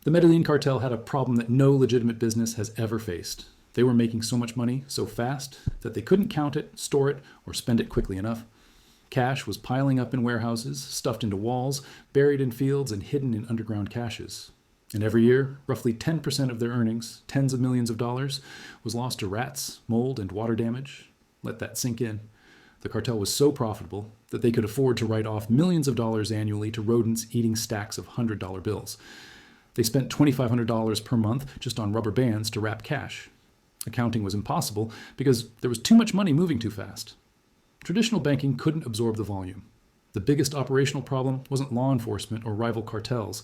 The Medellín Cartel had a problem that no legitimate business has ever faced. They were making so much money so fast that they couldn't count it, store it, or spend it quickly enough. Cash was piling up in warehouses, stuffed into walls, buried in fields, and hidden in underground caches. And every year, roughly 10% of their earnings, tens of millions of dollars, was lost to rats, mold, and water damage. Let that sink in. The cartel was so profitable that they could afford to write off millions of dollars annually to rodents eating stacks of $100 bills. They spent $2,500 per month just on rubber bands to wrap cash. Accounting was impossible because there was too much money moving too fast. Traditional banking couldn't absorb the volume. The biggest operational problem wasn't law enforcement or rival cartels.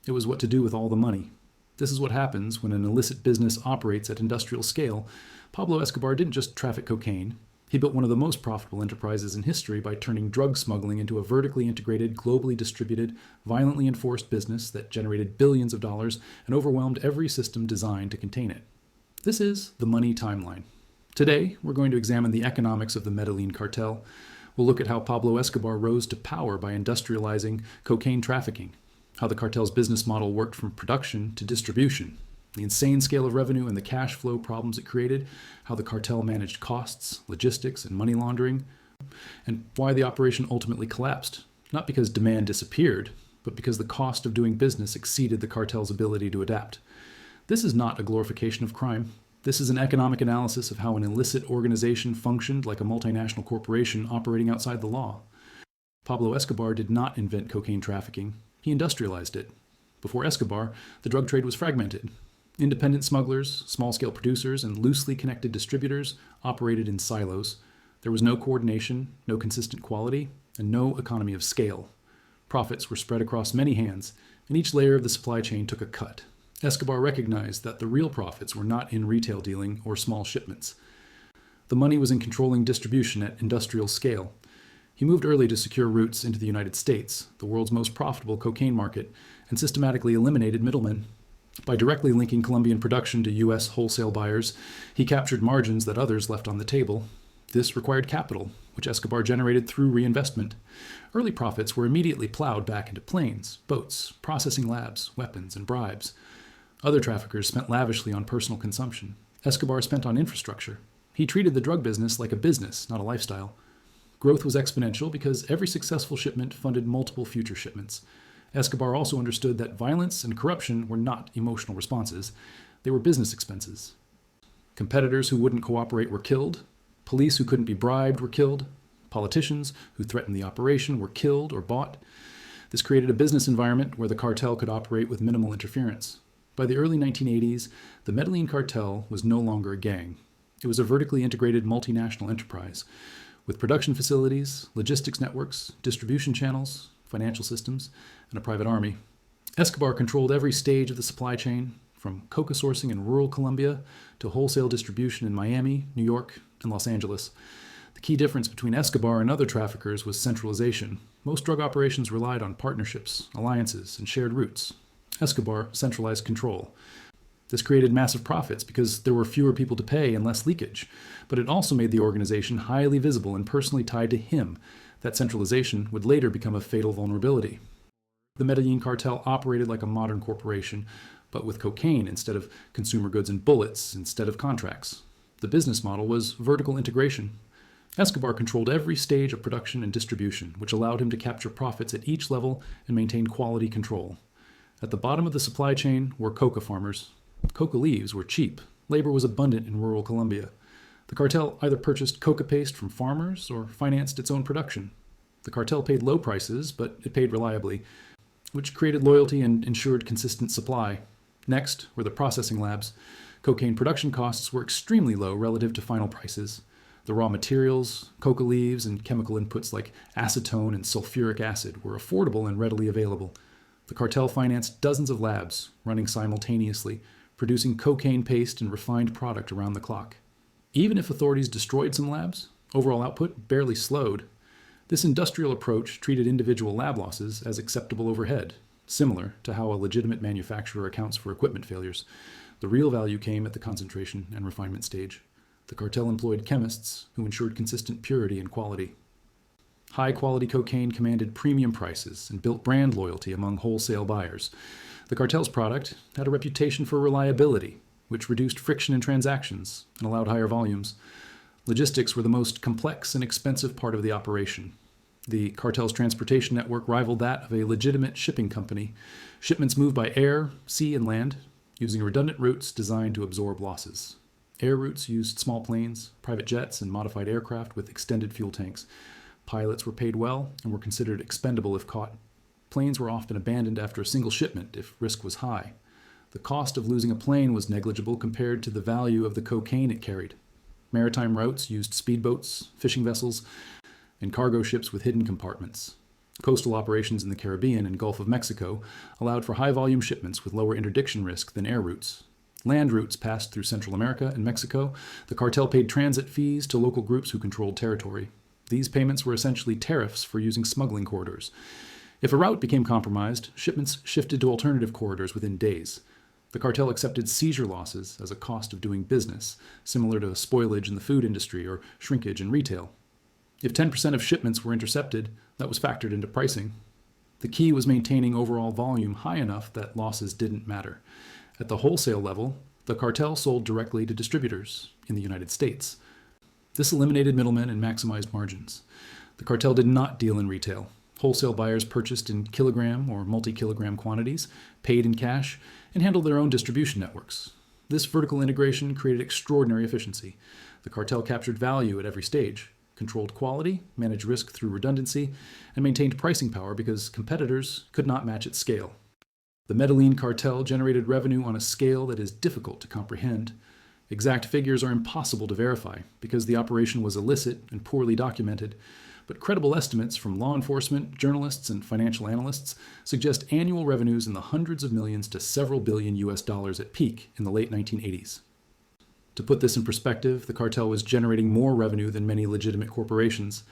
It was what to do with all the money. This is what happens when an illicit business operates at industrial scale. Pablo Escobar didn't just traffic cocaine. He built one of the most profitable enterprises in history by turning drug smuggling into a vertically integrated, globally distributed, violently enforced business that generated billions of dollars and overwhelmed every system designed to contain it. This is the money timeline. Today, we're going to examine the economics of the Medellín Cartel. We'll look at how Pablo Escobar rose to power by industrializing cocaine trafficking, how the cartel's business model worked from production to distribution, the insane scale of revenue and the cash flow problems it created, how the cartel managed costs, logistics, and money laundering, and why the operation ultimately collapsed, not because demand disappeared, but because the cost of doing business exceeded the cartel's ability to adapt. This is not a glorification of crime. This is an economic analysis of how an illicit organization functioned like a multinational corporation operating outside the law. Pablo Escobar did not invent cocaine trafficking. He industrialized it. Before Escobar, the drug trade was fragmented. Independent smugglers, small-scale producers, and loosely connected distributors operated in silos. There was no coordination, no consistent quality, and no economy of scale. Profits were spread across many hands, and each layer of the supply chain took a cut. Escobar recognized that the real profits were not in retail dealing or small shipments. The money was in controlling distribution at industrial scale. He moved early to secure routes into the United States, the world's most profitable cocaine market, and systematically eliminated middlemen. By directly linking Colombian production to U.S. wholesale buyers, he captured margins that others left on the table. This required capital, which Escobar generated through reinvestment. Early profits were immediately plowed back into planes, boats, processing labs, weapons, and bribes. Other traffickers spent lavishly on personal consumption. Escobar spent on infrastructure. He treated the drug business like a business, not a lifestyle. Growth was exponential because every successful shipment funded multiple future shipments. Escobar also understood that violence and corruption were not emotional responses. They were business expenses. Competitors who wouldn't cooperate were killed. Police who couldn't be bribed were killed. Politicians who threatened the operation were killed or bought. This created a business environment where the cartel could operate with minimal interference. By the early 1980s, the Medellín Cartel was no longer a gang. It was a vertically integrated multinational enterprise with production facilities, logistics networks, distribution channels, financial systems, and a private army. Escobar controlled every stage of the supply chain, from coca sourcing in rural Colombia to wholesale distribution in Miami, New York, and Los Angeles. The key difference between Escobar and other traffickers was centralization. Most drug operations relied on partnerships, alliances, and shared routes. Escobar centralized control. This created massive profits because there were fewer people to pay and less leakage, but it also made the organization highly visible and personally tied to him. That centralization would later become a fatal vulnerability. The Medellín Cartel operated like a modern corporation, but with cocaine instead of consumer goods and bullets instead of contracts. The business model was vertical integration. Escobar controlled every stage of production and distribution, which allowed him to capture profits at each level and maintain quality control. At the bottom of the supply chain were coca farmers. Coca leaves were cheap. Labor was abundant in rural Colombia. The cartel either purchased coca paste from farmers or financed its own production. The cartel paid low prices, but it paid reliably, which created loyalty and ensured consistent supply. Next were the processing labs. Cocaine production costs were extremely low relative to final prices. The raw materials, coca leaves, and chemical inputs like acetone and sulfuric acid were affordable and readily available. The cartel financed dozens of labs, running simultaneously, producing cocaine paste and refined product around the clock. Even if authorities destroyed some labs, overall output barely slowed. This industrial approach treated individual lab losses as acceptable overhead, similar to how a legitimate manufacturer accounts for equipment failures. The real value came at the concentration and refinement stage. The cartel employed chemists who ensured consistent purity and quality. High-quality cocaine commanded premium prices and built brand loyalty among wholesale buyers. The cartel's product had a reputation for reliability, which reduced friction in transactions and allowed higher volumes. Logistics were the most complex and expensive part of the operation. The cartel's transportation network rivaled that of a legitimate shipping company. Shipments moved by air, sea, and land, using redundant routes designed to absorb losses. Air routes used small planes, private jets, and modified aircraft with extended fuel tanks. Pilots were paid well and were considered expendable if caught. Planes were often abandoned after a single shipment if risk was high. The cost of losing a plane was negligible compared to the value of the cocaine it carried. Maritime routes used speedboats, fishing vessels, and cargo ships with hidden compartments. Coastal operations in the Caribbean and Gulf of Mexico allowed for high-volume shipments with lower interdiction risk than air routes. Land routes passed through Central America and Mexico. The cartel paid transit fees to local groups who controlled territory. These payments were essentially tariffs for using smuggling corridors. If a route became compromised, shipments shifted to alternative corridors within days. The cartel accepted seizure losses as a cost of doing business, similar to spoilage in the food industry or shrinkage in retail. If 10% of shipments were intercepted, that was factored into pricing. The key was maintaining overall volume high enough that losses didn't matter. At the wholesale level, the cartel sold directly to distributors in the United States. This eliminated middlemen and maximized margins. The cartel did not deal in retail. Wholesale buyers purchased in kilogram or multi-kilogram quantities, paid in cash, and handled their own distribution networks. This vertical integration created extraordinary efficiency. The cartel captured value at every stage, controlled quality, managed risk through redundancy, and maintained pricing power because competitors could not match its scale. The Medellín Cartel generated revenue on a scale that is difficult to comprehend. Exact figures are impossible to verify because the operation was illicit and poorly documented, but credible estimates from law enforcement, journalists, and financial analysts suggest annual revenues in the hundreds of millions to several billion US dollars at peak in the late 1980s. To put this in perspective, the cartel was generating more revenue than many legitimate corporations,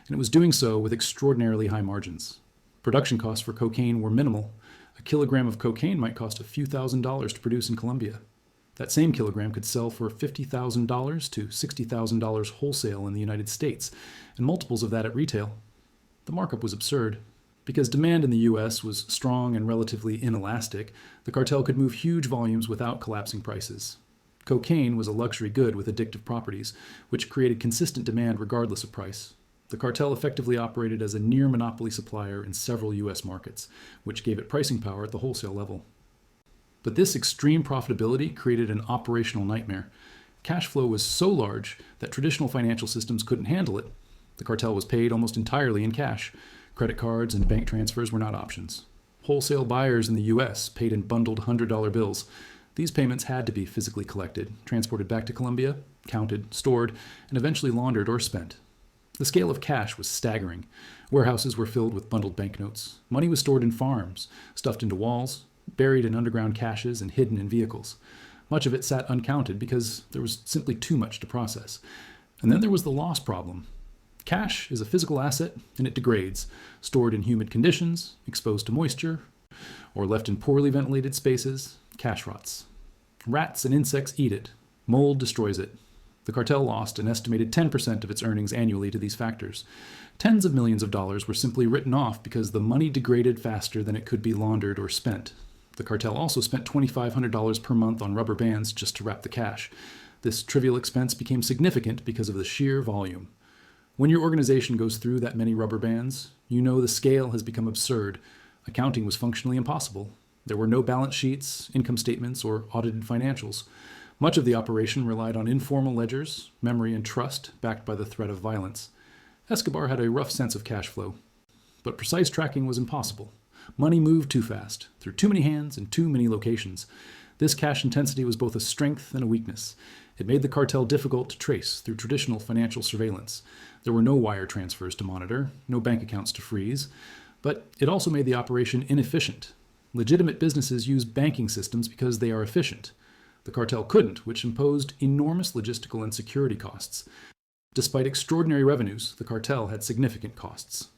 and it was doing so with extraordinarily high margins. Production costs for cocaine were minimal. A kilogram of cocaine might cost a few $1,000s to produce in Colombia. That same kilogram could sell for $50,000 to $60,000 wholesale in the United States, and multiples of that at retail. The markup was absurd. Because demand in the U.S. was strong and relatively inelastic, the cartel could move huge volumes without collapsing prices. Cocaine was a luxury good with addictive properties, which created consistent demand regardless of price. The cartel effectively operated as a near-monopoly supplier in several U.S. markets, which gave it pricing power at the wholesale level. But this extreme profitability created an operational nightmare. Cash flow was so large that traditional financial systems couldn't handle it. The cartel was paid almost entirely in cash. Credit cards and bank transfers were not options. Wholesale buyers in the U.S. paid in bundled $100 bills. These payments had to be physically collected, transported back to Colombia, counted, stored, and eventually laundered or spent. The scale of cash was staggering. Warehouses were filled with bundled banknotes. Money was stored in farms, stuffed into walls, buried in underground caches, and hidden in vehicles. Much of it sat uncounted because there was simply too much to process. And then there was the loss problem. Cash is a physical asset, and it degrades, stored in humid conditions, exposed to moisture, or left in poorly ventilated spaces. Cash rots. Rats and insects eat it. Mold destroys it. The cartel lost an estimated 10% of its earnings annually to these factors. Tens of millions of dollars were simply written off because the money degraded faster than it could be laundered or spent. The cartel also spent $2,500 per month on rubber bands just to wrap the cash. This trivial expense became significant because of the sheer volume. When your organization goes through that many rubber bands, you know the scale has become absurd. Accounting was functionally impossible. There were no balance sheets, income statements, or audited financials. Much of the operation relied on informal ledgers, memory, and trust backed by the threat of violence. Escobar had a rough sense of cash flow, but precise tracking was impossible. Money moved too fast, through too many hands and too many locations. This cash intensity was both a strength and a weakness. It made the cartel difficult to trace through traditional financial surveillance. There were no wire transfers to monitor, no bank accounts to freeze, but it also made the operation inefficient. Legitimate businesses use banking systems because they are efficient. The cartel couldn't, which imposed enormous logistical and security costs. Despite extraordinary revenues, the cartel had significant costs.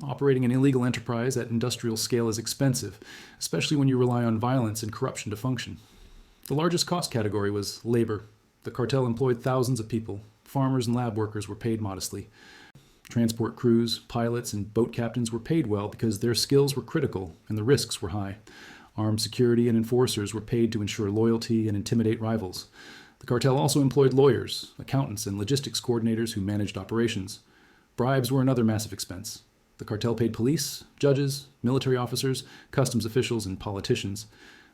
Operating an illegal enterprise at industrial scale is expensive, especially when you rely on violence and corruption to function. The largest cost category was labor. The cartel employed thousands of people. Farmers and lab workers were paid modestly. Transport crews, pilots, and boat captains were paid well because their skills were critical and the risks were high. Armed security and enforcers were paid to ensure loyalty and intimidate rivals. The cartel also employed lawyers, accountants, and logistics coordinators who managed operations. Bribes were another massive expense. The cartel paid police, judges, military officers, customs officials, and politicians.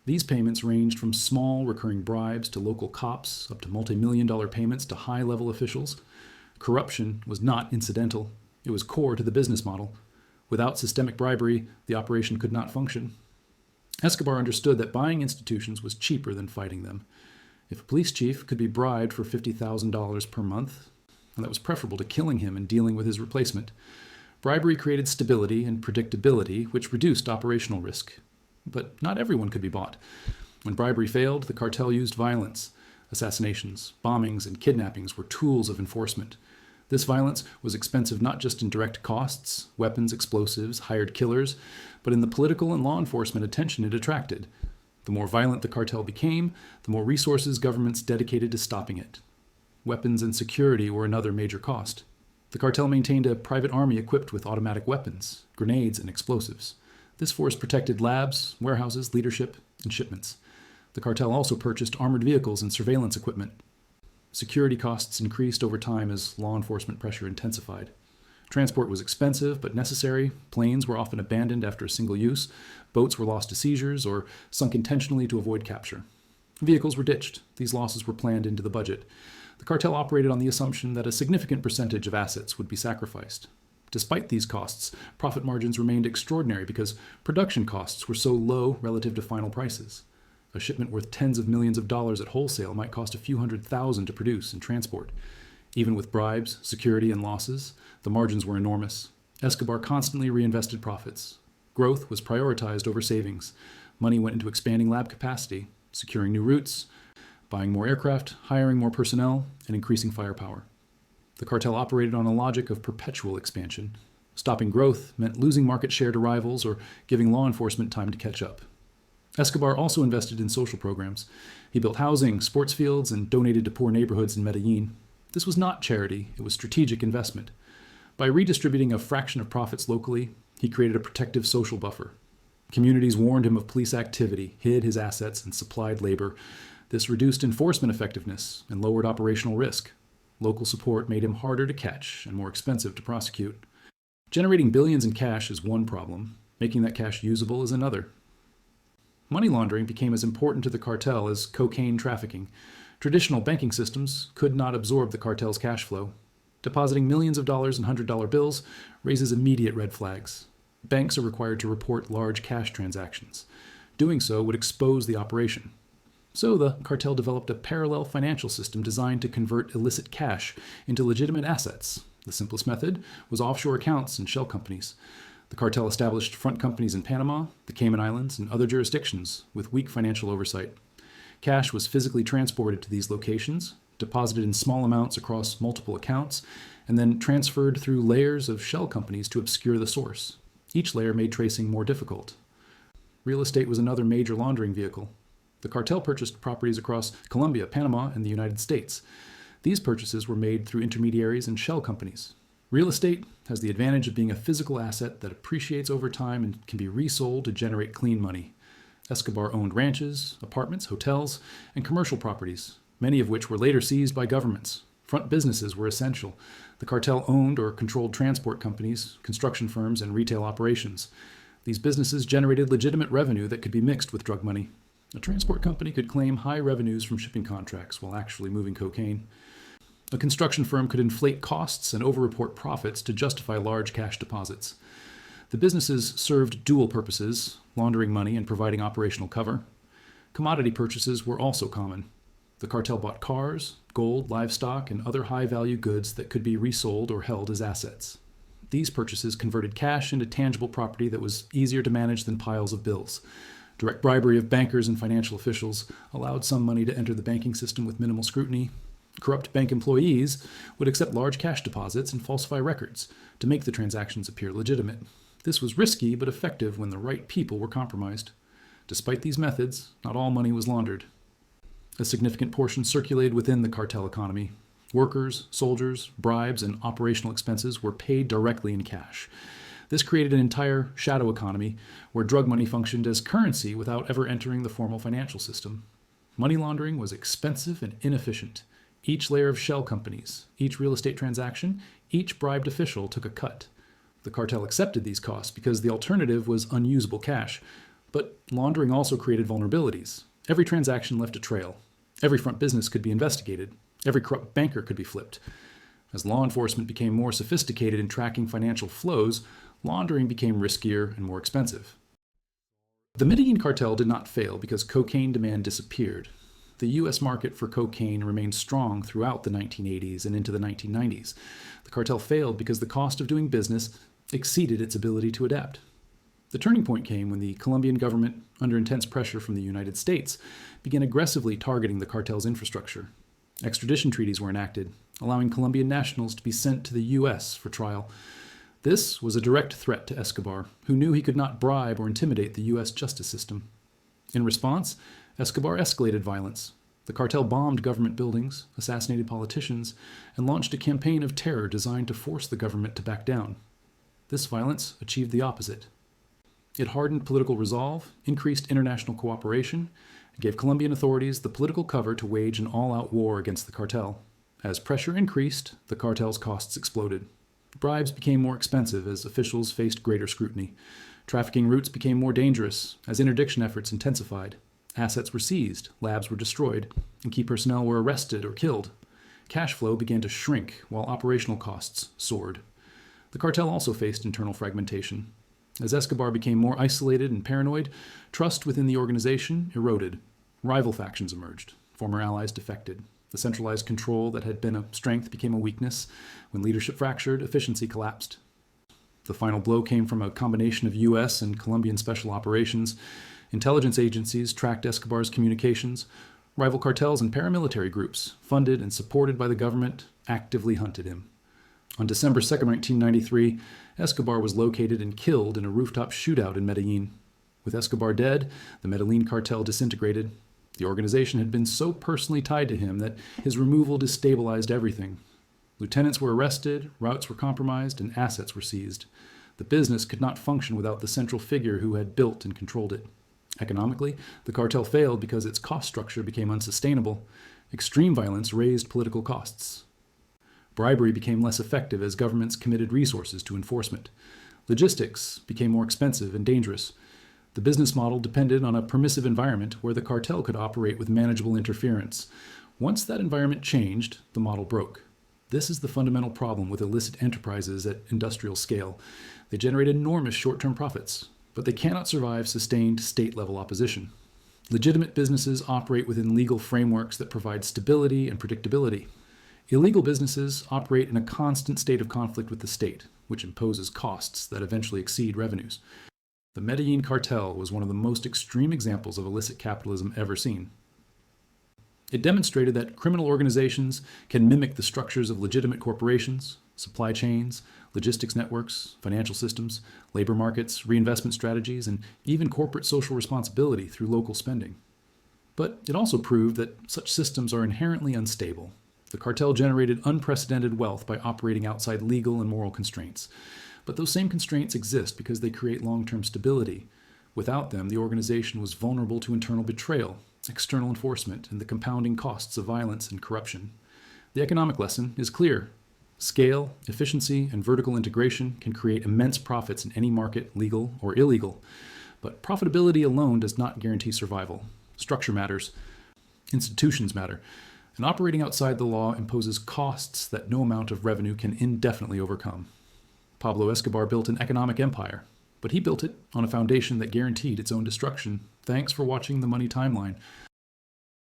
These payments ranged from small recurring bribes to local cops, up to multi-million-dollar payments to high-level officials. Corruption was not incidental. It was core to the business model. Without systemic bribery, the operation could not function. Escobar understood that buying institutions was cheaper than fighting them. If a police chief could be bribed for $50,000 per month, that was preferable to killing him and dealing with his replacement. Bribery created stability and predictability, which reduced operational risk. But not everyone could be bought. When bribery failed, the cartel used violence. Assassinations, bombings, and kidnappings were tools of enforcement. This violence was expensive not just in direct costs, weapons, explosives, hired killers, but in the political and law enforcement attention it attracted. The more violent the cartel became, the more resources governments dedicated to stopping it. Weapons and security were another major cost. The cartel maintained a private army equipped with automatic weapons, grenades, and explosives. This force protected labs, warehouses, leadership, and shipments. The cartel also purchased armored vehicles and surveillance equipment. Security costs increased over time as law enforcement pressure intensified. Transport was expensive but necessary. Planes were often abandoned after a single use. Boats were lost to seizures or sunk intentionally to avoid capture. Vehicles were ditched. These losses were planned into the budget. The cartel operated on the assumption that a significant percentage of assets would be sacrificed. Despite these costs, profit margins remained extraordinary because production costs were so low relative to final prices. A shipment worth tens of millions of dollars at wholesale might cost a few $100,000 to produce and transport. Even with bribes, security, and losses, the margins were enormous. Escobar constantly reinvested profits. Growth was prioritized over savings. Money went into expanding lab capacity, securing new routes, buying more aircraft, hiring more personnel, and increasing firepower. The cartel operated on a logic of perpetual expansion. Stopping growth meant losing market share to rivals or giving law enforcement time to catch up. Escobar also invested in social programs. He built housing, sports fields, and donated to poor neighborhoods in Medellín. This was not charity, it was strategic investment. By redistributing a fraction of profits locally, he created a protective social buffer. Communities warned him of police activity, hid his assets, and supplied labor. This reduced enforcement effectiveness and lowered operational risk. Local support made him harder to catch and more expensive to prosecute. Generating billions in cash is one problem. Making that cash usable is another. Money laundering became as important to the cartel as cocaine trafficking. Traditional banking systems could not absorb the cartel's cash flow. Depositing millions of dollars in $100 bills raises immediate red flags. Banks are required to report large cash transactions. Doing so would expose the operation. So the cartel developed a parallel financial system designed to convert illicit cash into legitimate assets. The simplest method was offshore accounts and shell companies. The cartel established front companies in Panama, the Cayman Islands, and other jurisdictions with weak financial oversight. Cash was physically transported to these locations, deposited in small amounts across multiple accounts, and then transferred through layers of shell companies to obscure the source. Each layer made tracing more difficult. Real estate was another major laundering vehicle. The cartel purchased properties across Colombia, Panama, and the United States. These purchases were made through intermediaries and shell companies. Real estate has the advantage of being a physical asset that appreciates over time and can be resold to generate clean money. Escobar owned ranches, apartments, hotels, and commercial properties, many of which were later seized by governments. Front businesses were essential. The cartel owned or controlled transport companies, construction firms, and retail operations. These businesses generated legitimate revenue that could be mixed with drug money. A transport company could claim high revenues from shipping contracts while actually moving cocaine. A construction firm could inflate costs and overreport profits to justify large cash deposits. The businesses served dual purposes, laundering money and providing operational cover. Commodity purchases were also common. The cartel bought cars, gold, livestock, and other high-value goods that could be resold or held as assets. These purchases converted cash into tangible property that was easier to manage than piles of bills. Direct bribery of bankers and financial officials allowed some money to enter the banking system with minimal scrutiny. Corrupt bank employees would accept large cash deposits and falsify records to make the transactions appear legitimate. This was risky but effective when the right people were compromised. Despite these methods, not all money was laundered. A significant portion circulated within the cartel economy. Workers, soldiers, bribes, and operational expenses were paid directly in cash. This created an entire shadow economy where drug money functioned as currency without ever entering the formal financial system. Money laundering was expensive and inefficient. Each layer of shell companies, each real estate transaction, each bribed official took a cut. The cartel accepted these costs because the alternative was unusable cash. But laundering also created vulnerabilities. Every transaction left a trail. Every front business could be investigated. Every corrupt banker could be flipped. As law enforcement became more sophisticated in tracking financial flows, laundering became riskier and more expensive. The Medellín Cartel did not fail because cocaine demand disappeared. The U.S. market for cocaine remained strong throughout the 1980s and into the 1990s. The cartel failed because the cost of doing business exceeded its ability to adapt. The turning point came when the Colombian government, under intense pressure from the United States, began aggressively targeting the cartel's infrastructure. Extradition treaties were enacted, allowing Colombian nationals to be sent to the U.S. for trial. This was a direct threat to Escobar, who knew he could not bribe or intimidate the U.S. justice system. In response, Escobar escalated violence. The cartel bombed government buildings, assassinated politicians, and launched a campaign of terror designed to force the government to back down. This violence achieved the opposite. It hardened political resolve, increased international cooperation, and gave Colombian authorities the political cover to wage an all-out war against the cartel. As pressure increased, the cartel's costs exploded. Bribes became more expensive as officials faced greater scrutiny. Trafficking routes became more dangerous as interdiction efforts intensified. Assets were seized, labs were destroyed, and key personnel were arrested or killed. Cash flow began to shrink while operational costs soared. The cartel also faced internal fragmentation. As Escobar became more isolated and paranoid, trust within the organization eroded. Rival factions emerged. Former allies defected. The centralized control that had been a strength became a weakness. When leadership fractured, efficiency collapsed. The final blow came from a combination of U.S. and Colombian special operations. Intelligence agencies tracked Escobar's communications. Rival cartels and paramilitary groups, funded and supported by the government, actively hunted him. On December 2, 1993, Escobar was located and killed in a rooftop shootout in Medellín. With Escobar dead, the Medellín Cartel disintegrated. The organization had been so personally tied to him that his removal destabilized everything. Lieutenants were arrested, routes were compromised, and assets were seized. The business could not function without the central figure who had built and controlled it. Economically, the cartel failed because its cost structure became unsustainable. Extreme violence raised political costs. Bribery became less effective as governments committed resources to enforcement. Logistics became more expensive and dangerous. The business model depended on a permissive environment where the cartel could operate with manageable interference. Once that environment changed, the model broke. This is the fundamental problem with illicit enterprises at industrial scale. They generate enormous short-term profits, but they cannot survive sustained state-level opposition. Legitimate businesses operate within legal frameworks that provide stability and predictability. Illegal businesses operate in a constant state of conflict with the state, which imposes costs that eventually exceed revenues. The Medellín Cartel was one of the most extreme examples of illicit capitalism ever seen. It demonstrated that criminal organizations can mimic the structures of legitimate corporations, supply chains, logistics networks, financial systems, labor markets, reinvestment strategies, and even corporate social responsibility through local spending. But it also proved that such systems are inherently unstable. The cartel generated unprecedented wealth by operating outside legal and moral constraints. But those same constraints exist because they create long-term stability. Without them, the organization was vulnerable to internal betrayal, external enforcement, and the compounding costs of violence and corruption. The economic lesson is clear. Scale, efficiency, and vertical integration can create immense profits in any market, legal or illegal. But profitability alone does not guarantee survival. Structure matters. Institutions matter. And operating outside the law imposes costs that no amount of revenue can indefinitely overcome. Pablo Escobar built an economic empire, but he built it on a foundation that guaranteed its own destruction. Thanks for watching The Money Timeline.